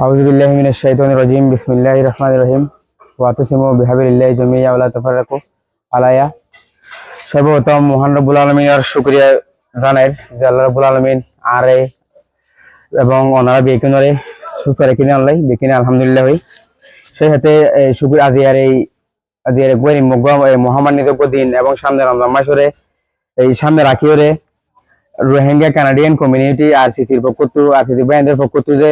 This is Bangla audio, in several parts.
আউযু বিল্লাহি মিনাশ শাইতানির রাজিম বিসমিল্লাহির রহমানির রহিম ওয়াতাসিমু বিহাবিলিল্লাহি জামিআ ওয়া লা তাফাররাকু আলাইয়া। সর্বপ্রথম মহান রব্বুল আলামিনের শুকরিয়া জানাই যে আল্লাহ রব্বুল আলামিন আরে এবং ওনারা বেকিনরে সুস্থ রেখে আল্লাহ বেকিনে আলহামদুলিল্লাহ হই সেই সাথে শুকরিয়া আজি আর গরি মহামান্বিত দিন এবং সামনে রমজান মাসরে এই সামনে রাখিওরে রোহিঙ্গা কানাডিয়ান কমিউনিটি আরসিসির আরসিসি ব্যান্ডের পক্ষ যে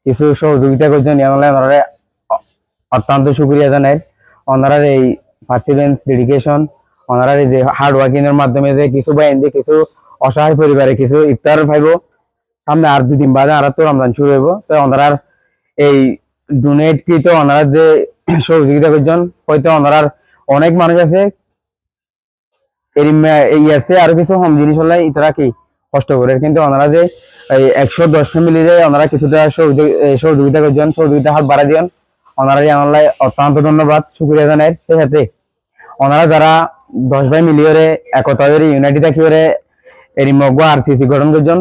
কিছু সহযোগিতা করছেন ওনারা অত্যন্ত শুক্রিয়া জানাই। ওনারা এই পার্সিভেন্স ডেডিকেশন ওনারা এই যে হার্ড ওয়ার্কিং এর মাধ্যমে যে কিছু বাইন্দে কিছু অসহায় পরিবারে কিছু ইফতার পাইব সামনে আর 2 দিন বাদে আর তো রমজান শুরু হইব তো ওনারা এই ডোনেট কৃত ওনারা যে সহযোগিতা করছেন হয়তো ওনারা অনেক মানুষ আছে এই আছে আর কিছু হোম জিনিস হলে ইতারা কি কষ্ট করে কিন্তু ওনারা যে এই 110 ফ্যামিলিরে ওনারা কিছুটা সহযোগিতা করছেন সহযোগিতা হাত বাড়াই দিয়েন ওনারা জানালাই অত্যন্ত ধন্যবাদ শুক্রিয়া জানাই। সেই সাথে ওনারা যারা 10 ভাই মিলিয়ে একতা হয়ে ইউনাইটেড থাকিবে এর মগ্য আরসিসি গঠন করছেন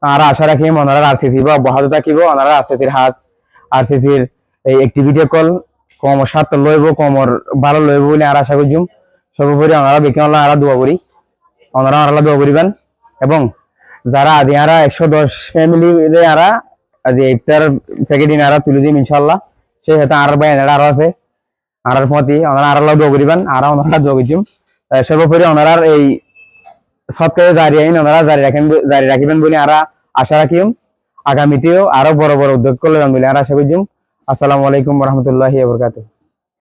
আর আশা রাখি ওনারা আরসিসি বা অব্যাহত থাকিব ওনারা আরসিসির হাজ আরসিসির এই অ্যাক্টিভিটি কল কম সার্থ লইব কমর ভালো লইব বলে আর আশা করছুম। সর্বোপরি ওনারা বেকে আল্লাহ দোয়া করি ওনারা আল্লাহ দোয়া করিবেন এবং যারা আদি আরা 110 ফ্যামিলি আরা আদি ইফতার প্যাকেট আরা তুলে দিম ইনশাআল্লাহ সেই সাথে আর ভাই আরো আছে আর ফতি ওনারা আল্লাহ দোয়া করিবেন আর ওনারা দোয়া করছুম। সর্বোপরি ওনারা এই সবকে জারি রাখিবেন বলে আরা আশা রাখিম আগামীতেও আরো বড় বড় উদ্যোগ করলে বলে আর আশা করছুম। আসসালামু আলাইকুম ওয়া রাহমাতুল্লাহি ওয়া বারাকাতুহু।